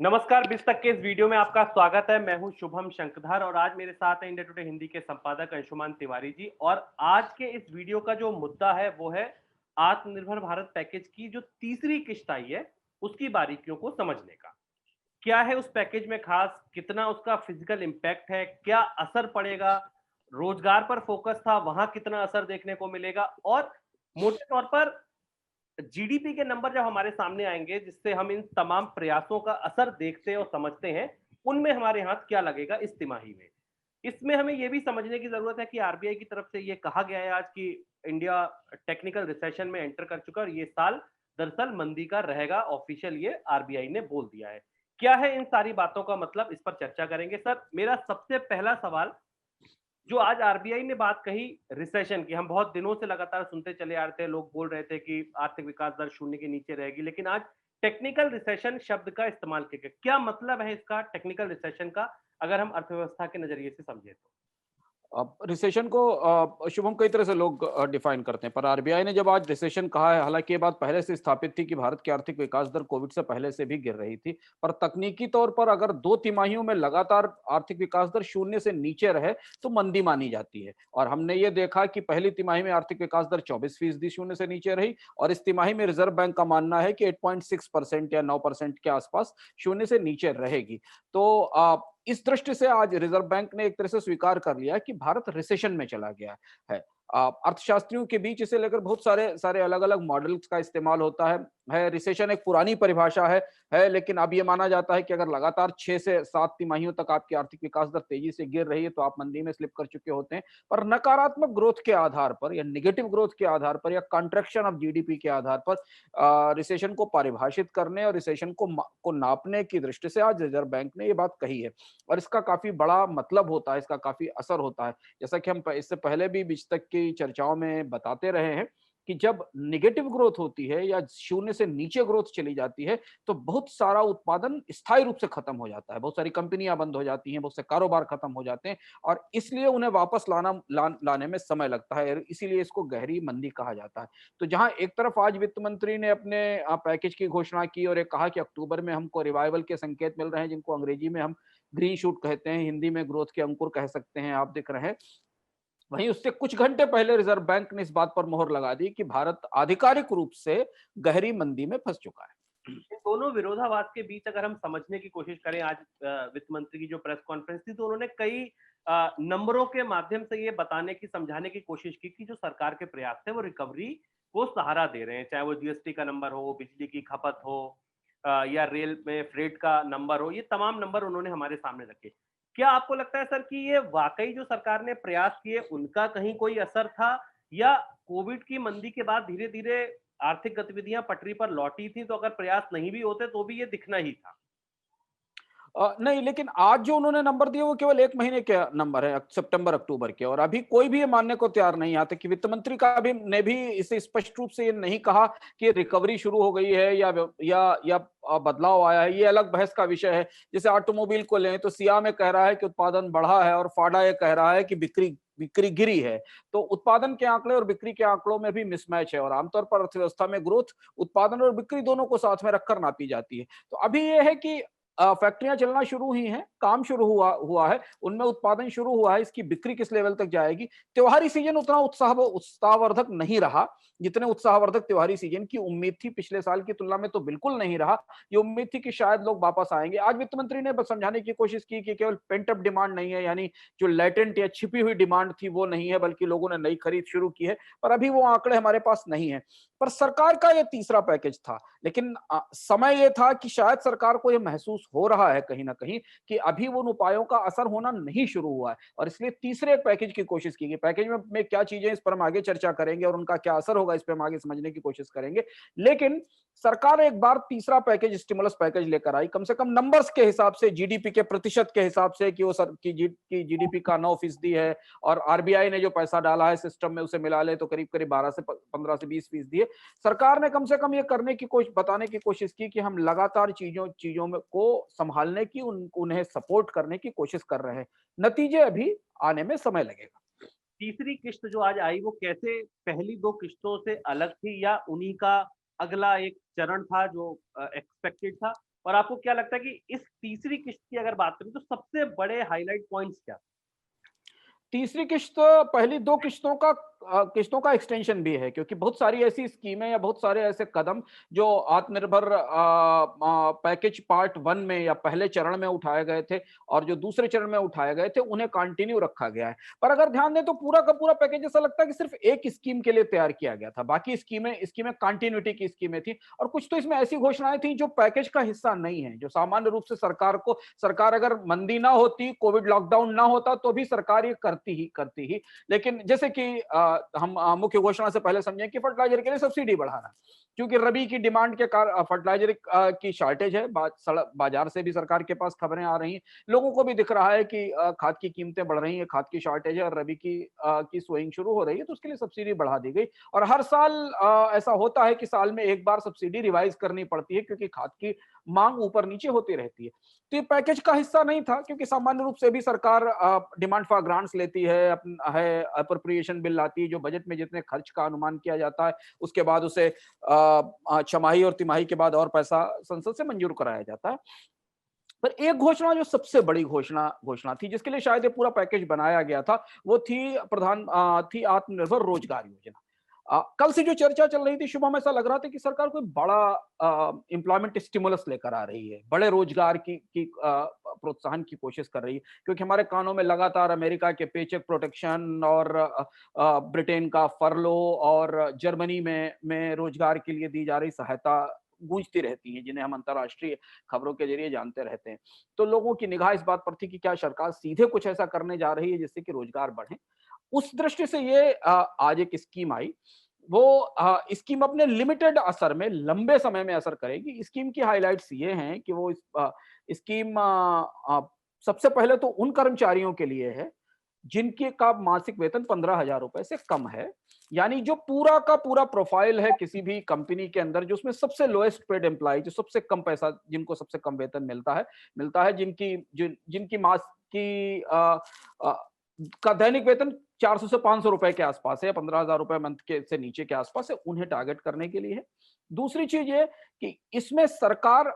नमस्कार, 20 तक के इस वीडियो में आपका स्वागत है। मैं हूं शुभम शंकधर और आज मेरे साथ हैं इंडिया टुडे हिंदी के संपादक अंशुमान तिवारी जी। और आज के इस वीडियो का जो मुद्दा है वो है आत्मनिर्भर भारत पैकेज की जो तीसरी किश्त आई है, उसकी बारीकियों को समझने का। क्या है उस पैकेज में खास, कितना उसका फिजिकल इम्पैक्ट है, क्या असर पड़ेगा, रोजगार पर फोकस था, वहां कितना असर देखने को मिलेगा, और मोटे तौर पर जीडीपी के नंबर जब हमारे सामने आएंगे जिससे हम इन तमाम प्रयासों का असर देखते और समझते हैं, उनमें हमारे हाथ क्या लगेगा इस तिमाही में। इसमें हमें यह भी समझने की जरूरत है कि आरबीआई की तरफ से यह कहा गया है आज कि इंडिया टेक्निकल रिसेशन में एंटर कर चुका है और ये साल दरअसल मंदी का रहेगा, ऑफिशियल ये आरबीआई ने बोल दिया है। क्या है इन सारी बातों का मतलब, इस पर चर्चा करेंगे। सर, मेरा सबसे पहला सवाल, जो आज आरबीआई ने बात कही रिसेशन की, हम बहुत दिनों से लगातार सुनते चले आ रहे थे, लोग बोल रहे थे कि आर्थिक विकास दर शून्य के नीचे रहेगी, लेकिन आज टेक्निकल रिसेशन शब्द का इस्तेमाल किया गया। क्या मतलब है इसका, टेक्निकल रिसेशन का, अगर हम अर्थव्यवस्था के नजरिए से समझे तो? अब रिसेशन को शुभम कई तरह से लोग डिफाइन करते हैं, पर आरबीआई ने जब आज रिसेशन कहा है, हालांकि ये बात पहले से स्थापित थी कि भारत की आर्थिक विकास दर कोविड से पहले से भी गिर रही थी। पर तकनीकी तौर पर अगर 2 तिमाहियों में लगातार आर्थिक विकास दर शून्य से नीचे रहे तो मंदी मानी जाती है। और हमने ये देखा कि पहली तिमाही में आर्थिक विकास दर 24% शून्य से नीचे रही, और इस तिमाही में रिजर्व बैंक का मानना है कि 8.6% या 9% के आसपास शून्य से नीचे रहेगी। तो इस दृष्टि से आज रिजर्व बैंक ने एक तरह से स्वीकार कर लिया कि भारत रिसेशन में चला गया है। अर्थशास्त्रियों के बीच इसे लेकर बहुत सारे सारे अलग-अलग मॉडल्स का इस्तेमाल होता है। रिसेशन एक पुरानी परिभाषा है, लेकिन अब ये माना जाता है कि अगर लगातार 6 से 7 तिमाहियों तक आपकी आर्थिक विकास दर तेजी से गिर रही है, तो आप मंदी में स्लिप कर चुके होते हैं। पर नकारात्मक ग्रोथ के आधार पर या नेगेटिव ग्रोथ के आधार पर या कंट्रैक्शन ऑफ जीडीपी के आधार पर रिसेशन को परिभाषित करने और रिसेशन को नापने की दृष्टि से आज रिजर्व बैंक ने ये बात कही है। और इसका काफ़ी बड़ा मतलब होता है, इसका काफ़ी असर होता है। जैसा कि हम इससे पहले भी बीच तक की चर्चाओं में बताते रहे हैं कि जब नेगेटिव ग्रोथ होती है या शून्य से नीचे ग्रोथ चली जाती है, तो बहुत सारा उत्पादन स्थायी रूप से खत्म हो जाता है। बहुत सारी कंपनियां बंद हो जाती हैं, बहुत से कारोबार खत्म हो जाते हैं, और इसलिए उन्हें वापस लाने में समय लगता है, इसीलिए इसको गहरी मंदी कहा जाता है। तो जहां एक तरफ आज वित्त मंत्री ने अपने पैकेज की घोषणा की और ये कहा कि अक्टूबर में हमको रिवाइवल के संकेत मिल रहे हैं, जिनको अंग्रेजी में हम ग्रीन शूट कहते हैं, हिंदी में ग्रोथ के अंकुर कह सकते हैं, आप दिख रहे हैं। वहीं उससे कुछ घंटे पहले रिजर्व बैंक ने इस बात पर मोहर लगा दी कि भारत आधिकारिक रूप से गहरी मंदी में फंस चुका है। इन दोनों विरोधाभास के बीच अगर हम समझने की कोशिश करें, आज वित्त मंत्री की जो प्रेस कॉन्फ्रेंस थी, तो उन्होंने कई नंबरों के माध्यम से ये बताने की, समझाने की कोशिश की कि जो सरकार के प्रयास थे वो रिकवरी को सहारा दे रहे हैं, चाहे वो जीएसटी का नंबर हो, बिजली की खपत हो, या रेल में फ्रेट का नंबर हो, ये तमाम नंबर उन्होंने हमारे सामने रखे। क्या आपको लगता है सर कि ये वाकई जो सरकार ने प्रयास किए उनका कहीं कोई असर था, या कोविड की मंदी के बाद धीरे धीरे आर्थिक गतिविधियां पटरी पर लौटी थी, तो अगर प्रयास नहीं भी होते तो भी ये दिखना ही था? नहीं, लेकिन आज जो उन्होंने नंबर दिए वो केवल 1 महीने के नंबर है, सितंबर अक्टूबर के, और अभी कोई भी ये मानने को तैयार नहीं है। यहाँ तक कि वित्त मंत्री का भी ने भी इसे स्पष्ट रूप से ये नहीं कहा कि रिकवरी शुरू हो गई है या बदलाव आया है। ये अलग बहस का विषय है। जैसे ऑटोमोबाइल को लें तो सिया में कह रहा है कि उत्पादन बढ़ा है और फाडा ये कह रहा है कि बिक्री बिक्री गिरी है। तो उत्पादन के आंकड़े और बिक्री के आंकड़ों में भी मिसमैच है, और आमतौर पर अर्थव्यवस्था में ग्रोथ उत्पादन और बिक्री दोनों को साथ में रखकर नापी जाती है। तो अभी ये है कि फैक्ट्रियां चलना शुरू हुई हैं, काम शुरू हुआ हुआ है, उनमें उत्पादन शुरू हुआ है, इसकी बिक्री किस लेवल तक जाएगी? त्योहारी सीजन उतना उत्साहवर्धक नहीं रहा, जितने उत्साहवर्धक त्योहारी सीजन की उम्मीद थी पिछले साल की तुलना में, तो बिल्कुल नहीं रहा। ये उम्मीद थी कि शायद लोग वापस आएँगे। आज वित्त मंत्री ने बस समझाने की कोशिश की कि केवल पेंट अप डिमांड नहीं है, यानी जो लेटेंट या छिपी हुई डिमांड थी वो नहीं है, बल्कि लोगों ने नई खरीद शुरू की है, पर अभी वो आंकड़े हमारे पास नहीं है। पर सरकार का ये तीसरा पैकेज था, लेकिन समय ये था कि शायद सरकार को ये महसूस हो रहा है कहीं न कहीं कि अभी उन उपायों का असर होना नहीं शुरू हुआ है, और इसलिए तीसरे एक पैकेज की कोशिश की गई। पैकेज में क्या चीज़ें, इस पर हम आगे चर्चा करेंगे, और उनका क्या असर होगा, इस पे हम आगे समझने की कोशिश करेंगे। लेकिन सरकार एक बार तीसरा पैकेज, स्टिमुलस पैकेज लेकर आई, कम से कम नंबर्स के हिसाब से, जीडीपी के प्रतिशत के हिसाब से, कि वो सर की जीडीपी का 9% है, और आरबीआई ने जो पैसा डाला है सिस्टम में उसे मिला ले तो करीब-करीब 12 से 15 से 20% है। सरकार ने कम से कम ये करने की बताने की कोशिश की कि हम लगातार चीजों चीजों में को संभालने की, उन्हें सपोर्ट करने की कोशिश कर रहे हैं। नतीजे अभी आने में समय लगेगा। तीसरी किश्त जो आज आई वो कैसे पहली दो किश्तों से अलग थी, या उन्हीं का अगला एक चरण था जो एक्सपेक्टेड था? और आपको क्या लगता है कि इस तीसरी किश्त की अगर बात करें तो सबसे बड़े हाइलाइट पॉइंट्स क्या? तीसरी किश्त पहली 2 किश्तों का एक्सटेंशन भी है, क्योंकि बहुत सारी ऐसी स्कीमें या बहुत सारे ऐसे कदम जो आत्मनिर्भर पैकेज पार्ट 1 में या पहले चरण में उठाए गए थे और जो दूसरे चरण में उठाए गए थे, उन्हें कंटिन्यू रखा गया है। पर अगर ध्यान दें तो पूरा का पूरा पैकेज ऐसा लगता है कि सिर्फ एक स्कीम के लिए तैयार किया गया था। बाकी स्कीमें स्कीमें कंटिन्यूटी की स्कीमें थी और कुछ तो इसमें ऐसी घोषणाएं थी जो पैकेज का हिस्सा नहीं है, जो सामान्य रूप से सरकार अगर मंदी ना होती, कोविड लॉकडाउन ना होता तो भी सरकार ये करती ही। लेकिन जैसे कि हम मुख्य घोषणा से पहले समझें कि फर्टिलाइजर के लिए सब्सिडी बढ़ाना, क्योंकि रबी की डिमांड के कारण फर्टिलाइजर की शॉर्टेज है। बाजार से भी सरकार के पास खबरें आ रही हैं, लोगों को भी दिख रहा है कि खाद की कीमतें बढ़ रही हैं, खाद की शॉर्टेज है और रबी की सोइंग शुरू हो रही है, तो उसके लिए सब्सिडी बढ़ा दी गई। और हर साल ऐसा होता है कि साल में एक बार सब्सिडी रिवाइज करनी पड़ती है, क्योंकि खाद की मांग ऊपर नीचे होती रहती है। तो ये पैकेज का हिस्सा नहीं था, क्योंकि सामान्य रूप से भी सरकार डिमांड फॉर ग्रांट्स लेती है, अप्रोप्रिएशन बिल लाती है, जो बजट में जितने खर्च का अनुमान किया जाता है उसके बाद उसे छमाही और तिमाही के बाद और पैसा संसद से मंजूर कराया जाता है। पर एक घोषणा जो सबसे बड़ी घोषणा थी, जिसके लिए शायद ये पूरा पैकेज बनाया गया था, वो थी आत्मनिर्भर रोजगार योजना। कल से जो चर्चा चल रही थी, शुभम, ऐसा लग रहा था कि सरकार कोई बड़ा एम्प्लॉयमेंट स्टिमुलस लेकर आ रही है, बड़े रोजगार की प्रोत्साहन की कोशिश कर रही है, क्योंकि हमारे कानों में लगातार अमेरिका के पेचेक प्रोटेक्शन और ब्रिटेन का फरलो और जर्मनी में रोजगार के लिए दी जा रही सहायता गूंजती रहती हैं, जिन्हें हम अंतर्राष्ट्रीय खबरों के जरिए जानते रहते हैं। तो लोगों की निगाह इस बात पर थी कि क्या सरकार सीधे कुछ ऐसा करने जा रही है जिससे कि रोजगार बढ़े। उस दृष्टि से ये आज एक स्कीम आई। वो स्कीम अपने लिमिटेड असर में लंबे समय में असर करेगी। स्कीम की हाइलाइट्स ये हैं कि वो स्कीम सबसे पहले तो उन कर्मचारियों के लिए है जिनके का मासिक वेतन 15,000 रुपए से कम है। यानी जो पूरा का पूरा प्रोफाइल है किसी भी कंपनी के अंदर, जो उसमें सबसे लोएस्ट पेड एम्प्लॉय, जो सबसे कम पैसा, जिनको सबसे कम वेतन मिलता है, जिनकी मास की का दैनिक वेतन 400 से 500 रुपए के आसपास है, 15,000 रुपए मंथ के से नीचे के आसपास है, उन्हें टारगेट करने के लिए है। दूसरी चीज ये कि इसमें सरकार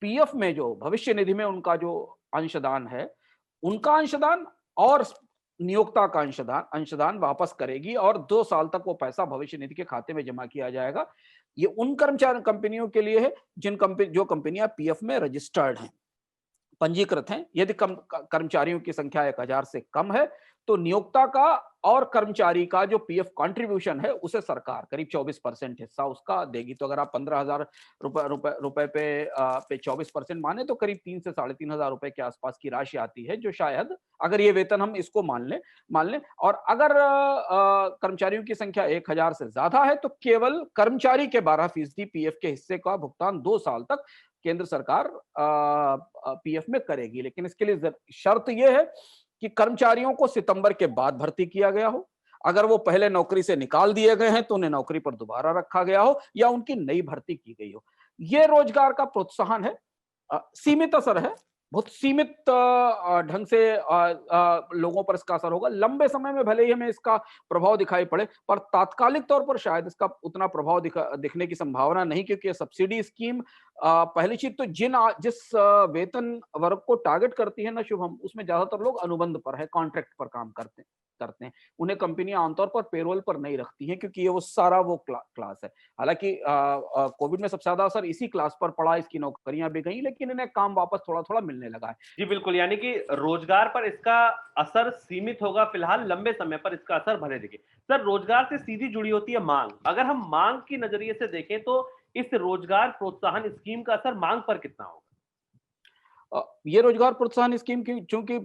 पीएफ में, जो भविष्य निधि में उनका जो अंशदान है, उनका अंशदान और नियोक्ता का अंशदान वापस करेगी और 2 साल तक वो पैसा भविष्य निधि के खाते में जमा किया जाएगा। ये उन कंपनियों के लिए है जो कंपनियां पीएफ में रजिस्टर्ड हैं, पंजीकृत हैं। यदि कर्मचारियों की संख्या 1,000 से कम है तो नियोक्ता का और कर्मचारी का जो पीएफ कंट्रीब्यूशन है उसे सरकार करीब 24% हिस्सा उसका देगी। तो अगर आप 15,000 रुपए पे 24% माने तो करीब 3 से 3,500 रुपए के आसपास की राशि आती है, जो शायद, अगर ये वेतन हम इसको मान लें, और अगर कर्मचारियों की संख्या 1,000 से ज्यादा है तो केवल कर्मचारी के 12% पीएफ के हिस्से का भुगतान 2 साल तक केंद्र सरकार पीएफ में करेगी। लेकिन इसके लिए शर्त यह है कि कर्मचारियों को सितंबर के बाद भर्ती किया गया हो। अगर वो पहले नौकरी से निकाल दिए गए हैं तो उन्हें नौकरी पर दोबारा रखा गया हो या उनकी नई भर्ती की गई हो। यह रोजगार का प्रोत्साहन है। सीमित असर है, बहुत सीमित ढंग से लोगों पर इसका असर होगा। लंबे समय में भले ही हमें इसका प्रभाव दिखाई पड़े, पर तात्कालिक तौर पर शायद इसका उतना प्रभाव दिखने की संभावना नहीं, क्योंकि ये सब्सिडी स्कीम पहली चीज तो जिस वेतन वर्ग को टारगेट करती है ना शुभम, उसमें ज्यादातर लोग अनुबंध पर है, कॉन्ट्रैक्ट पर काम करते हैं। उन्हें कंपनियां आमतौर पर पेरोल पर नहीं रखती हैं, क्योंकि ये वो क्लास है। हालांकि कोविड में सबसे ज्यादा असर इसी क्लास पर पड़ा, इसकी नौकरियां भी गई, लेकिन इन्हें काम वापस थोड़ा थोड़ा मिलने लगा है। जी बिल्कुल, यानी कि रोजगार पर इसका असर सीमित होगा फिलहाल, लंबे समय पर इसका असर भले दिखे। सर, रोजगार से सीधी जुड़ी होती है मांग। अगर हम मांग की नजरिए से देखें तो इस रोजगार प्रोत्साहन स्कीम का असर मांग पर कितना होगा? ये रोजगार प्रोत्साहन स्कीम की चूंकि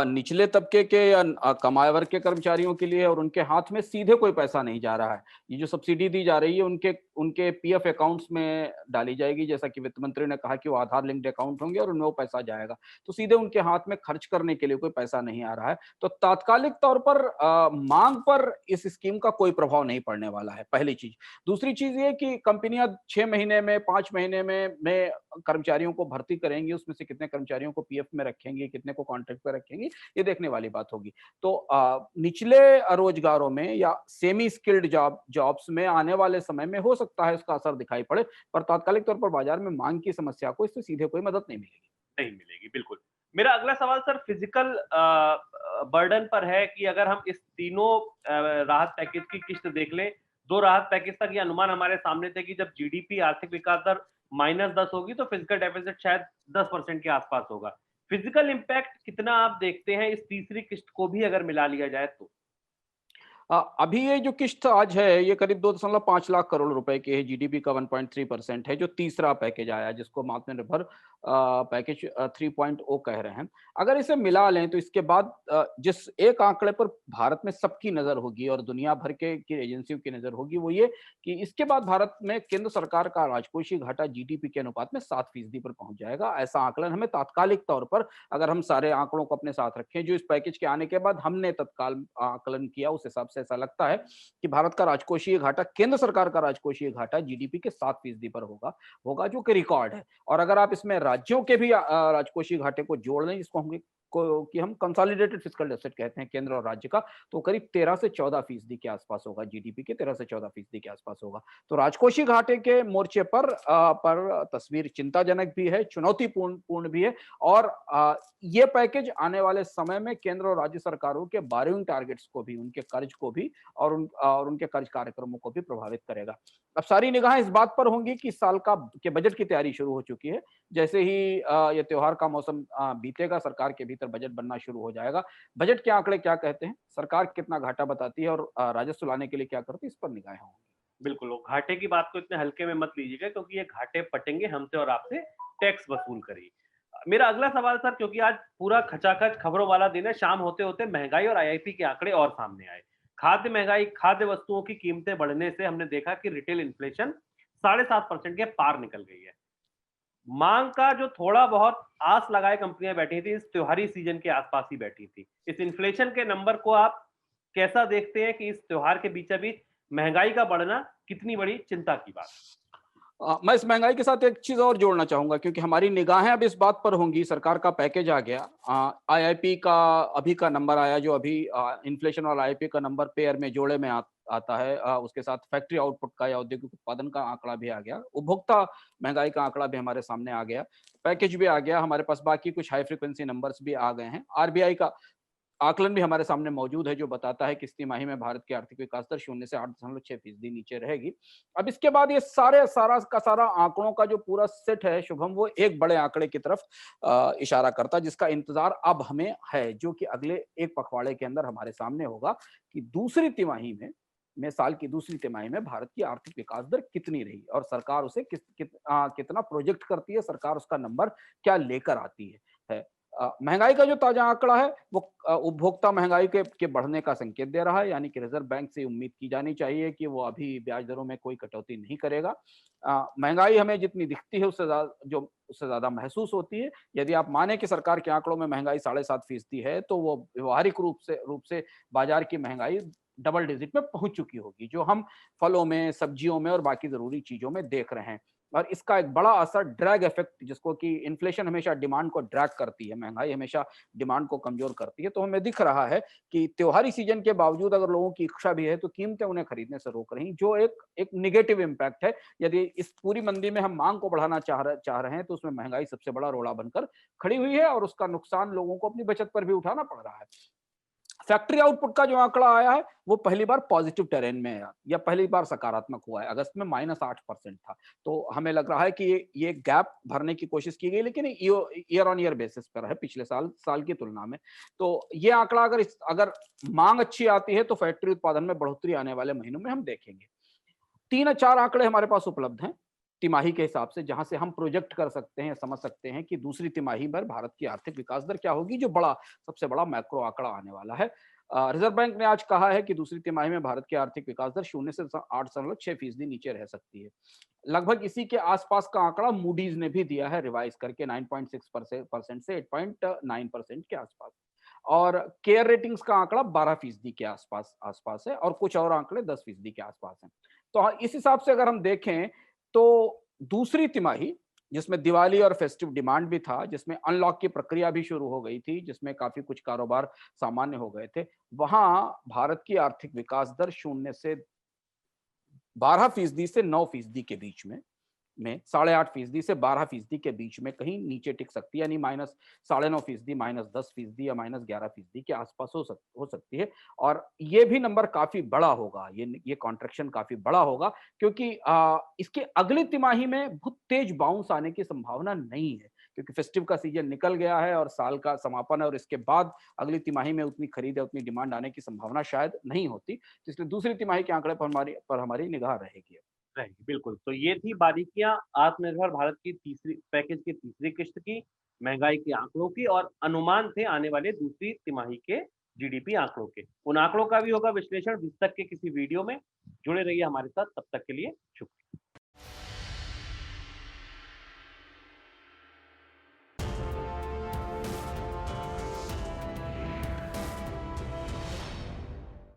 निचले तबके के या कमाए वर्ग के कर्मचारियों के लिए और उनके हाथ में सीधे कोई पैसा नहीं जा रहा है। ये जो सब्सिडी दी जा रही है उनके पीएफ अकाउंट्स में डाली जाएगी, जैसा कि वित्त मंत्री ने कहा कि वो आधार लिंक्ड अकाउंट होंगे और उनमें वो पैसा जाएगा। तो सीधे उनके हाथ में खर्च करने के लिए कोई पैसा नहीं आ रहा है। तो तात्कालिक तौर पर मांग पर इस स्कीम का कोई प्रभाव नहीं पड़ने वाला है, पहली चीज। दूसरी चीज ये कि कंपनियां 6 महीने में, 5 महीने में कर्मचारियों को भर्ती करेंगी, उसमें से कितने कर्मचारियों को पीएफ में रखेंगे, कितने को कॉन्ट्रैक्ट पे रखेंगे, ये देखने वाली बात होगी। तो निचले रोजगारों में या सेमी स्किल्ड जॉब्स में आने वाले समय में हो सकता है इसका असर दिखाई पड़े, पर तात्कालिक तौर पर बाजार में मांग की समस्या को इससे सीधे कोई मदद नहीं मिलेगी। नहीं मिलेगी, बिल्कुल। मेरा अगला सवाल सर फिजिकल बर्डन पर है कि अगर हम इस तीनों राहत पैकेज की किस्त देख लें, 2 राहत पैकेज तक ये अनुमान हमारे सामने थे कि जब जीडीपी आर्थिक विकास दर -10 होगी तो फिजिकल डेफिसिट शायद 10% के आसपास होगा। फिजिकल इम्पैक्ट कितना आप देखते हैं इस तीसरी किस्त को भी अगर मिला लिया जाए तो? अभी ये जो किस्त आज है ये करीब 2.5 लाख करोड़ रुपए की है, जीडीपी का 1.3% है, जो तीसरा पैकेज आया जिसको हम आत्मनिर्भर पैकेज 3.0 कह रहे हैं। अगर इसे मिला लें तो इसके बाद जिस एक आंकड़े पर भारत में सबकी नजर होगी और दुनिया भर के की एजेंसियों की नजर होगी वो ये कि इसके बाद भारत में केंद्र सरकार का राजकोषीय घाटा जीडीपी के अनुपात में 7% पर पहुंच जाएगा। ऐसा आकलन हमें तात्कालिक तौर पर, अगर हम सारे आंकड़ों को अपने साथ रखें जो इस पैकेज के आने के बाद हमने तत्काल आकलन किया, उस हिसाब से ऐसा लगता है कि भारत का राजकोषीय घाटा, केंद्र सरकार का राजकोषीय घाटा जीडीपी के 7% पर होगा जो कि रिकॉर्ड है। और अगर आप इसमें राज्यों के भी राजकोषीय घाटे को जोड़ लें, जिसको हम कंसोलिडेटेड फिस्कल डेफिसिट कहते हैं केंद्र और राज्य का, तो करीब 13 से 14% के आसपास होगा, जीडीपी के 13 से 14% के आसपास होगा। तो राजकोषीय घाटे के मोर्चे पर तस्वीर चिंताजनक भी है, चुनौतीपूर्ण भी है। और ये पैकेज आने वाले समय में केंद्र और राज्य सरकारों के बोरोइंग टारगेट्स को भी, उनके कर्ज को भी और उनके कर्ज कार्यक्रमों को भी प्रभावित करेगा। अब सारी निगाहें इस बात पर होंगी कि इस साल के बजट की तैयारी शुरू हो चुकी है। जैसे ही ये त्योहार का मौसम बीतेगा, सरकार के भीतर बजट बनना शुरू हो जाएगा। बजट के आंकड़े क्या कहते हैं, सरकार कितना घाटा बताती है और राजस्व लाने के लिए क्या करती है, इस पर निगाहें होंगी। बिल्कुल, वो घाटे की बात को इतने हल्के में मत लीजिएगा क्योंकि ये घाटे पटेंगे हमसे और आपसे, टैक्स वसूल करेगी। मेरा अगला सवाल सर, क्योंकि आज पूरा खचाखच खबरों वाला दिन है, शाम होते-होते महँगाई और आईआईपी के आंकड़े और सामने आए। खाद्य महँगाई, खाद्य वस्तुओं की कीमतें बढ़ने से हमने देखा कि रिटेल इन्फ्लेशन 7.5% के पार निकल गई है। माँग का जो थोड़ा बहुत आस लगाए कंपनियाँ बैठी थी, इस त्योहारी सीजन के आसपास ही बैठी थी। इस इन्फ्लेशन के नंबर को आप कैसा देखते हैं कि इस त्योहार के बीचा-बीच महँगाई का बढ़ना कितनी बड़ी चिंता की बात? मैं इस महंगाई के साथ एक चीज और जोड़ना चाहूंगा, क्योंकि हमारी निगाहें अब इस बात पर होंगी, सरकार का पैकेज आ गया, आईआईपी का अभी का नंबर आया, जो अभी इन्फ्लेशन और आईआईपी का नंबर पेयर में जोड़े में आता है। उसके साथ फैक्ट्री आउटपुट का या औद्योगिक उत्पादन का आंकड़ा भी आ गया, उपभोक्ता महंगाई का आंकड़ा भी हमारे सामने आ गया, पैकेज भी आ गया, हमारे पास बाकी कुछ हाई फ्रिक्वेंसी नंबर्स भी आ गए हैं। आरबीआई का आकलन भी हमारे सामने मौजूद है जो बताता है कि इस तिमाही में भारत की आर्थिक विकास दर 0 से 8.6% नीचे रहेगी। अब इसके बाद ये सारा का सारा आंकड़ों का जो पूरा सेट है शुभम, वो एक बड़े आंकड़े की तरफ इशारा करता है, जिसका इंतजार अब हमें है, जो कि अगले एक पखवाड़े के अंदर हमारे सामने होगा कि दूसरी तिमाही में साल की दूसरी तिमाही में भारत की आर्थिक विकास दर कितनी रही और सरकार उसे कितना प्रोजेक्ट करती है, सरकार उसका नंबर क्या लेकर आती है। महंगाई का जो ताजा आंकड़ा है वो उपभोक्ता महंगाई के बढ़ने का संकेत दे रहा है, यानी कि रिजर्व बैंक से उम्मीद की जानी चाहिए कि वो अभी ब्याज दरों में कोई कटौती नहीं करेगा। महंगाई हमें जितनी दिखती है उससे ज्यादा महसूस होती है। यदि आप माने कि सरकार के आंकड़ों में महंगाई 7.5% है, तो वो व्यवहारिक रूप से बाजार की महंगाई डबल डिजिट में पहुंच चुकी होगी, जो हम फलों में, सब्जियों में और बाकी जरूरी चीजों में देख रहे हैं। और इसका एक बड़ा असर ड्रैग इफेक्ट, जिसको कि इन्फ्लेशन हमेशा डिमांड को ड्रैग करती है, महंगाई हमेशा डिमांड को कमजोर करती है, तो हमें दिख रहा है कि त्योहारी सीजन के बावजूद अगर लोगों की इच्छा भी है तो कीमतें उन्हें खरीदने से रोक रही, जो एक निगेटिव इम्पैक्ट है। यदि इस पूरी मंदी में हम मांग को बढ़ाना चाह रहे हैं तो उसमें महंगाई सबसे बड़ा रोड़ा बनकर खड़ी हुई है और उसका नुकसान लोगों को अपनी बचत पर भी उठाना पड़ रहा है। फैक्ट्री आउटपुट का जो आंकड़ा आया है वो पहली बार पॉजिटिव टेरेन में है, या पहली बार सकारात्मक हुआ है। अगस्त में -8% था, तो हमें लग रहा है कि ये गैप भरने की कोशिश की गई, लेकिन ईयर ऑन ईयर बेसिस पर है, पिछले साल की तुलना में। तो ये आंकड़ा अगर मांग अच्छी आती है तो फैक्ट्री उत्पादन में बढ़ोतरी आने वाले महीनों में हम देखेंगे। 3-4 आंकड़े हमारे पास उपलब्ध हैं तिमाही के हिसाब से, जहां से हम प्रोजेक्ट कर सकते हैं, समझ सकते हैं कि दूसरी तिमाही पर भारत की आर्थिक विकास दर क्या होगी, जो सबसे बड़ा मैक्रो आंकड़ा आने वाला है। रिजर्व बैंक ने आज कहा है कि दूसरी तिमाही में भारत की आर्थिक विकास दर 0 से 8.6% नीचे रह सकती है। लगभग इसी के आसपास का आंकड़ा मूडीज ने भी दिया है, रिवाइज करके 9.6% से 8.9% के आसपास। और केयर रेटिंग्स का आंकड़ा 12% के आसपास है, और कुछ और आंकड़े 10% के आसपास हैं। तो इस हिसाब से अगर हम देखें तो दूसरी तिमाही जिसमें दिवाली और फेस्टिव डिमांड भी था, जिसमें अनलॉक की प्रक्रिया भी शुरू हो गई थी, जिसमें काफ़ी कुछ कारोबार सामान्य हो गए थे। वहाँ भारत की आर्थिक विकास दर 0 से 12% से 9% के बीच में 8.5% से 12% के बीच में कहीं नीचे टिक सकती है, यानी माइनस 9.5%, माइनस 10% या माइनस 11% के आसपास हो सकती है। और ये भी नंबर काफी बड़ा होगा, ये कॉन्ट्रैक्शन काफी बड़ा होगा, क्योंकि इसके अगली तिमाही में बहुत तेज बाउंस आने की संभावना नहीं है, क्योंकि फेस्टिव का सीजन निकल गया है और साल का समापन है, और इसके बाद अगली तिमाही में उतनी खरीद या उतनी डिमांड आने की संभावना शायद नहीं होती। तो इसलिए दूसरी तिमाही के आंकड़े पर हमारी निगाह रहेगी। रहेगी, बिल्कुल। तो ये थी बारीकियाँ आत्मनिर्भर भारत की तीसरी पैकेज की तीसरी किश्त की, महँगाई के आंकड़ों की और अनुमान थे आने वाले दूसरी तिमाही के जीडीपी आंकड़ों के। उन आंकड़ों का भी होगा विश्लेषण 20 तक के किसी वीडियो में। जुड़े रहिए हमारे साथ, तब तक के लिए शुक्रिया।